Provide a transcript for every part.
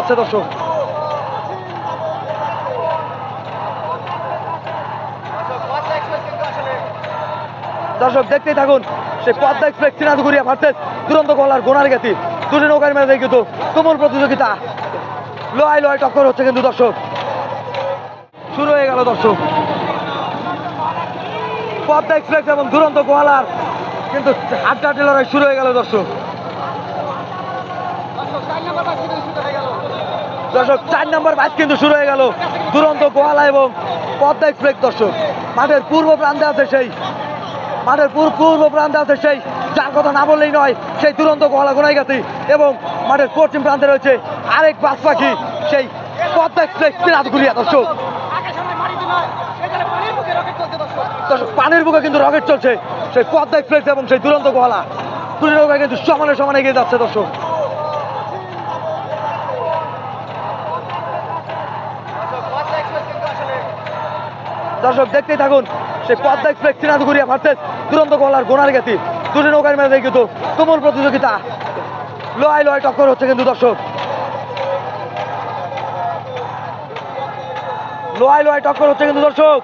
যাচ্ছে দর্শক। দর্শক দেখতেই থাকুন সেই পদ্মা এক্সপ্রেস চিনাদুগুরিয়া ভার্সেস দুরন্ত গোয়ালার গোনারগাতি। দুটি নৌকার মাঝে কিন্তু তুমুল প্রতিযোগিতা, লোহায় লোহায় টক্কর হচ্ছে কিন্তু দর্শক। শুরু হয়ে গেল দর্শক, পদ্মা এক্সপ্রেস এবং দুরন্ত গোয়ালার কিন্তু হাড্ডাহাড্ডি লড়াই শুরু হয়ে গেল দর্শক। দর্শক 4 নম্বর ম্যাচ কিন্তু শুরু হয়ে গেল দুরন্ত গোয়ালা এবং পদ্মা এক্সপ্রেস। দর্শক মাঠের পূর্ব প্রান্তে আছে সেই যার কথা না বললেই নয়, সেই দুরন্ত গোয়ালা গোনাইগাতি, এবং মাঠের পশ্চিম প্রান্তে রয়েছে আরেক বাস পাখি সেই পদ্মা এক্সপ্রেস চিনাদুগুরিয়া। দর্শক পানির বুকে কিন্তু রকেট চলছে সেই পদ্মা এক্সপ্রেস এবং সেই দুরন্ত গোয়ালা। দুটি নৌকা কিন্তু সমানে সমানে এগিয়ে যাচ্ছে দর্শক। দর্শক দেখতেই থাকুন সেই পদ্মা এক্সপ্রেস চিনাদুগুরিয়া ভার্সেস দুরন্ত গোয়ালার গোনারগাতি। দুটি নৌকার মাঝে কিন্তু তুমুল প্রতিযোগিতা, লোহায় লোহায় টক্কর হচ্ছে কিন্তু দর্শক। দর্শক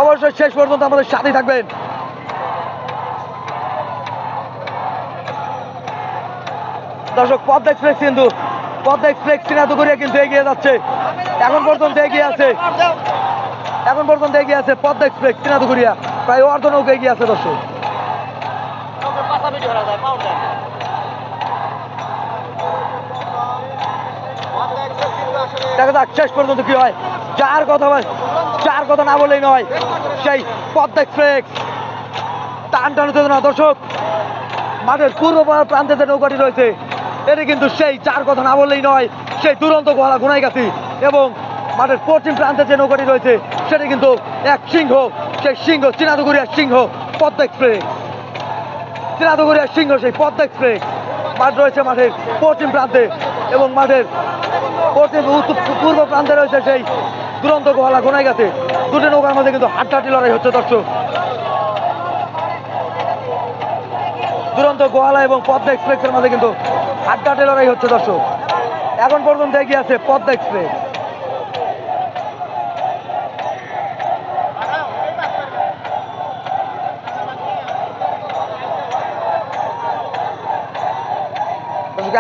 অবশ্যই শেষ পর্যন্ত আমাদের সাথেই থাকবেন। দর্শক পদ্মা এক্সপ্রেস চিনাদুগুরিয়া কিন্তু এগিয়ে যাচ্ছে, এখন পর্যন্ত এগিয়ে আছে পদ্মা এক্সপ্রেস চিনাদুগুরিয়া, প্রায় অর্ধ নৌকা এগিয়ে আছে দর্শক। দেখা যাক শেষ পর্যন্ত কি হয়। যার কথা না বললেই নয়, সেই পদ্মা এক্সপ্রেস টান উত্তেজনা। দর্শক মাঠের পূর্ব প্রান্তে যে নৌকাটি রয়েছে এটি কিন্তু সেই যার কথা না বললেই নয়, সেই দুরন্ত গোয়ালা গোনাইগাতি, এবং মাঠের পশ্চিম প্রান্তে যে নৌকাটি রয়েছে সেটি কিন্তু এক সিংহ, সেই সিংহ চিনাদুগুরিয়ার সিংহ পদ্মা এক্সপ্রেস। সেই পদ্মা এক্সপ্রেস মাঠ রয়েছে মাঠের পশ্চিম প্রান্তে, এবং মাঠের পূর্ব প্রান্তে রয়েছে সেই দুরন্ত গোয়ালা গোনাইগাতি। দুটি নৌকার মধ্যে কিন্তু হাড্ডাহাড্ডি লড়াই হচ্ছে দর্শক। দুরন্ত গোয়ালা এবং পদ্মা এক্সপ্রেসের মাঝে কিন্তু হাড্ডাহাড্ডি লড়াই হচ্ছে দর্শক। এখন পর্যন্ত এগিয়ে আছে পদ্মা এক্সপ্রেস।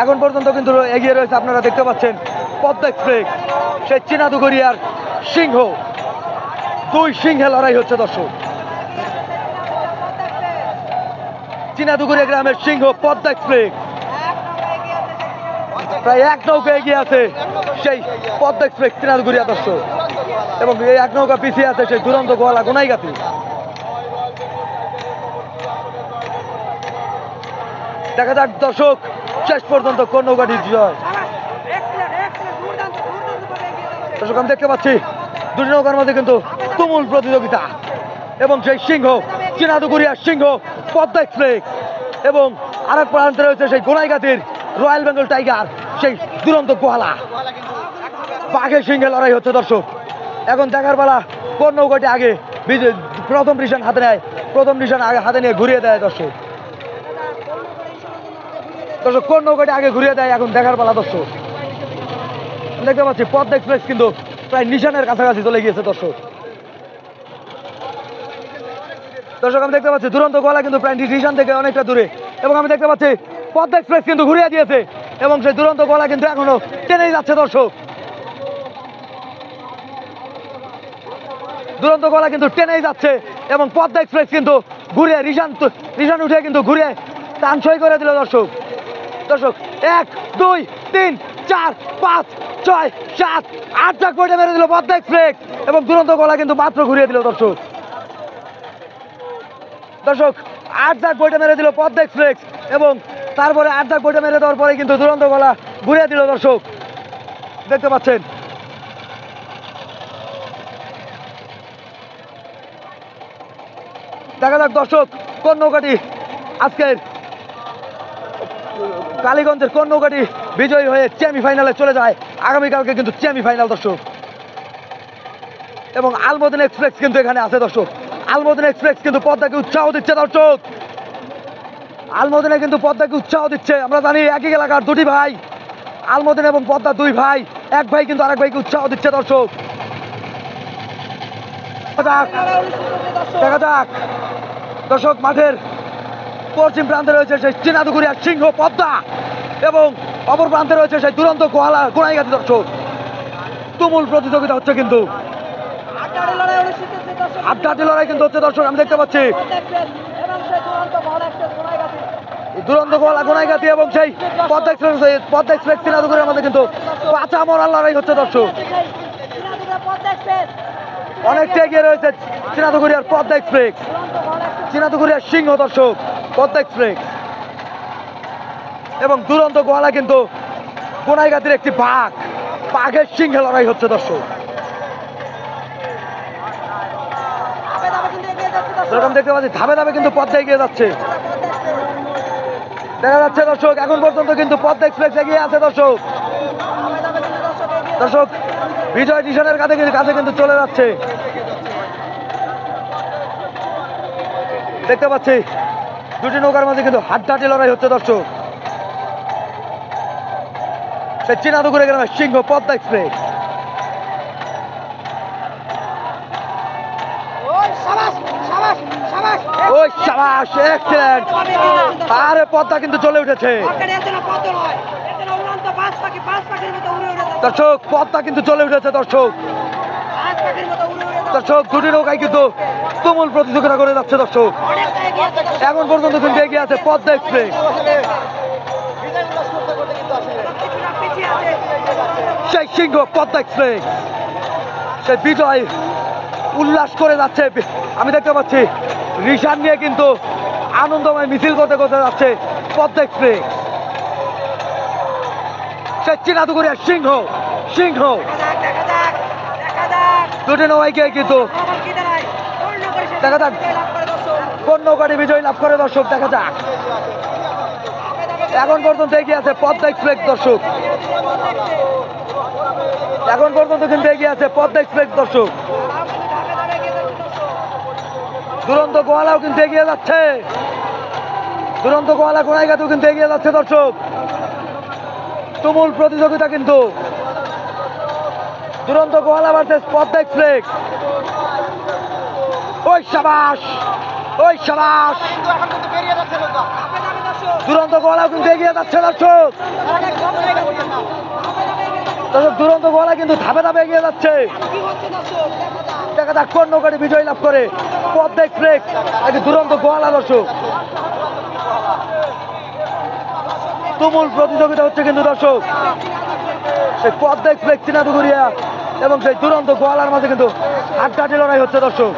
এখন পর্যন্ত কিন্তু এগিয়ে রয়েছে, আপনারা দেখতে পাচ্ছেন পদ্মা এক্সপ্রেস সেই চিনাদুগুরিয়ার সিংহ। দুই সিংহে লড়াই হচ্ছে দর্শক। চিনাদুগুরিয়া গ্রামের সিংহ পদ্মা এক্সপ্রেস প্রায় এক নৌকা এগিয়ে আছে সেই পদ্মা এক্সপ্রেস চিনাদুগুরিয়া দর্শক, এবং এই এক নৌকা পিছিয়ে আছে সেই দুরন্ত গোয়ালা গোনাইগাতি। দেখা যাক দর্শক শেষ পর্যন্ত কোন নৌকাটি জয়। দর্শক আমি দেখতে পাচ্ছি দুটি নৌকার মধ্যে কিন্তু তুমুল প্রতিযোগিতা, এবং সেই সিংহ চিনাদুগুরিয়ার সিংহ পদ্মা এক্সপ্রেস, এবং আরেক প্রান্তে রয়েছে সেই গোনাইগাতির রয়্যাল বেঙ্গল টাইগার সেই দুরন্ত গোয়ালা। বাঘের সিংহে লড়াই হচ্ছে দর্শক। এখন দেখার বেলা কোন নৌকাটি আগে প্রথম নিশান হাতে নিয়ে ঘুরিয়ে দেয় দর্শক। কোন নৌকাটি আগে ঘুরিয়ে দেয় এখন দেখার বেলা দর্শক। দেখতে পাচ্ছি পদ্মা এক্সপ্রেস কিন্তু প্রায় নিশানের কাছাকাছি চলে গিয়েছে দর্শক। আমি দেখতে পাচ্ছি দুরন্ত গোয়ালা কিন্তু প্রায় নিশান থেকে অনেকটা দূরে, এবং আমি দেখতে পাচ্ছি পদ্মা এক্সপ্রেস কিন্তু ঘুরিয়ে দিয়েছে, এবং সেই দুরন্ত গোয়ালা কিন্তু এখনো টেনেই যাচ্ছে দর্শক। দুরন্ত গোয়ালা কিন্তু টেনেই যাচ্ছে, এবং পদ্মা এক্সপ্রেস কিন্তু ঘুরে রিশান উঠে কিন্তু ঘুরে টান সই করে দিল দর্শক। 1 2 3 4 5 6 7 8 ঝাঁক বইটা মেরে দিল পদ্মা এক্সপ্রেস, এবং দুরন্ত গোয়ালা কিন্তু মাত্র ঘুরিয়ে দিল দর্শক। 8 ঝাঁক বইটা মেরে দিল পদ্মা এক্সপ্রেস, এবং তারপরে 8 ঝাঁক বইটা মেরে দেওয়ার পরে কিন্তু দুরন্ত গোয়ালা ঘুরিয়ে দিল দর্শক। দেখতে পাচ্ছেন দেখা যাক দর্শক কোন নৌকাটি আজকের কালীগঞ্জের কোন নৌকাটি বিজয়ী হয়ে সেমিফাইনালে চলে যায়। আগামীকালকে কিন্তু সেমিফাইনাল দর্শক, এবং আলমদিন এক্সপ্রেস কিন্তু এখানে আছে দর্শক। আলমদিন এক্সপ্রেস কিন্তু পদ্মাকে উৎসাহ দিচ্ছে দর্শক। আলমদিনা কিন্তু পদ্মাকে উৎসাহ দিচ্ছে। আমরা জানি একই এলাকার দুটি ভাই, আলমদিনা এবং পদ্মা দুই ভাই, এক ভাই কিন্তু আরেক ভাইকে উৎসাহ দিচ্ছে দর্শক। দেখা যাক দর্শক, মাঠের পশ্চিম প্রান্তে রয়েছে সেই চিনাদুগুরিয়া সিংহ পদ্মা এবং অপর প্রান্তে রয়েছে সেই দুরন্ত গোনাইগাতি দর্শক। তুমুল প্রতিযোগিতা হচ্ছে কিন্তু, হাড্ডাহাড্ডি লড়াই কিন্তু হচ্ছে দর্শক। আমি দেখতে পাচ্ছি দুরন্ত গোনাইগাতি এবং সেই পদ্মা এক্সপ্রেস চিনাদুগুরিয়ার মধ্যে কিন্তু পাচা মরার লড়াই হচ্ছে দর্শক। অনেকটা এগিয়ে রয়েছে চিনাদুগুরিয়ার পদ্মা এক্সপ্রেস, চিনাদুগুরিয়ার সিংহ দর্শক পদ্মা এক্সপ্রেস এবং দুরন্ত গোয়ালা কিন্তু গোনাইগাতির একটি বাঘের সিংহে লড়াই হচ্ছে দর্শক। দেখতে পাচ্ছি ধাপে ধাপে কিন্তু পদ্মা এগিয়ে যাচ্ছে, দেখা যাচ্ছে দর্শক। এখন পর্যন্ত কিন্তু পদ্মা এক্সপ্রেস এগিয়ে আছে দর্শক। দর্শক বিজয় ডিশনের কাছে কিন্তু চলে যাচ্ছে, দেখতে পাচ্ছি দুটি নৌকার মাঝে কিন্তু হাড্ডাহাড্ডি লড়াই হচ্ছে দর্শক। সেই চিনাদুগুরিয়া গ্রামের সিংহ পদ্মা এক্সপ্রেস। ওই সাবাস, এক্সিলেন্ট। আরে পদ্মা কিন্তু চলে উঠেছে দর্শক, পদ্মা কিন্তু চলে উঠেছে দর্শক। দর্শক দুটি নৌকায় কিন্তু তুমুল প্রতিযোগিতা করে যাচ্ছে দর্শক। এখন পর্যন্ত কিন্তু এগিয়ে আছে পদ্মা এক্সপ্রেস। সেই সিংহ পদ্মা এক্সপ্রেস সেই বিজয় উল্লাস করে যাচ্ছে। আমি দেখতে পাচ্ছি রিশান নিয়ে কিন্তু আনন্দময় মিছিল করতে করতে যাচ্ছে পদ্মা এক্সপ্রেস। সেই চিনাদুগুরিয়া সিংহ দুটি নৌকায় কিন্তু দেখা যাক কোন নৌকাটি বিজয় লাভ করে দর্শক। দেখা যাক, এখন পর্যন্ত এগিয়ে আছে পদ্মা এক্সপ্রেস দর্শক। এখন পর্যন্ত কিন্তু এগিয়ে আছে পদ্মা এক্সপ্রেস দর্শক। দুরন্ত গোয়ালাও কিন্তু এগিয়ে যাচ্ছে, দুরন্ত গোয়ালা গোনাইগাতিও কিন্তু এগিয়ে যাচ্ছে দর্শক। তুমুল প্রতিযোগিতা কিন্তু, দুরন্ত গোয়ালা ভার্সেস পদ্মা এক্সপ্রেস। ওই সাবাস, ওই সাবাস, দুরন্ত গোয়ালাও কিন্তু এগিয়ে যাচ্ছে দর্শক। দুরন্ত গোয়ালা কিন্তু ধাপে ধাপে এগিয়ে যাচ্ছে। দেখা যাক কোন নৌকাটি বিজয় লাভ করে, পদ্মা এক্সপ্রেস নাকি দুরন্ত গোয়ালা দর্শক। তুমুল প্রতিযোগিতা হচ্ছে কিন্তু দর্শক। সেই পদ্মা এক্সপ্রেস চিনাদুগুরিয়া এবং সেই দুরন্ত গোয়ালার মাঝে কিন্তু হাড্ডাহাড্ডি লড়াই হচ্ছে দর্শক।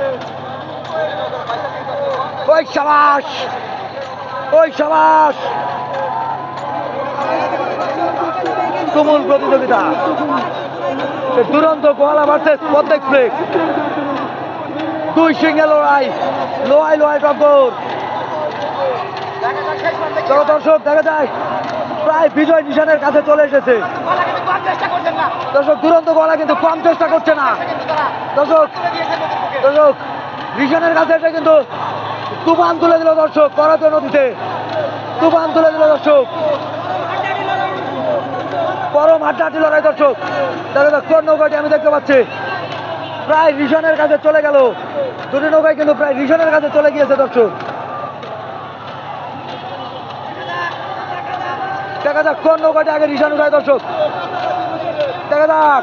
ওই সাবাস, ওই সাবাস, তুমুল প্রতিযোগিতা। দুরন্ত গোয়ালা ভার্সেস পদ্মা এক্সপ্রেস, দুই সিংহে লড়াই, লোহাই টক্কর। দর্শক দেখা যায় প্রায় বিজয় নিশানের কাছে চলে এসেছে দর্শক। দুরন্ত গোয়ালা কিন্তু কম চেষ্টা করছে না দর্শক। নিশানের কাছে এসে কিন্তু তুফান তুলে দিল দর্শক, করাত নদীতে তুফান তুলে দিল দর্শক। পরম হাড্ডাহাড্ডি লড়াই দর্শক। দেখা যাক কোন নৌকাটি, আমি দেখতে পাচ্ছি প্রায় রিশনের কাছে চলে গেল। দুটি নৌকায় কিন্তু প্রায় রিশনের কাছে চলে গিয়েছে দর্শক। দেখা যাক কোন নৌকাটি আগে রিশান উঠায় দর্শক। দেখা যাক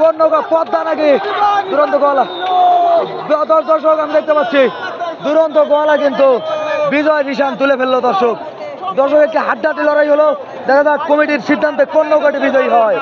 কোন নৌকা, পদ্মা নাকি দুরন্ত গোয়ালা। দর্শক আমি দেখতে পাচ্ছি দুরন্ত গোয়ালা কিন্তু বিজয় রিশান তুলে ফেললো দর্শক। দর্শক একটি হাড্ডাহাড্ডি লড়াই হলো। দেখা যাক কমিটির সিদ্ধান্তে কোন নৌকাটি বিজয়ী হয়।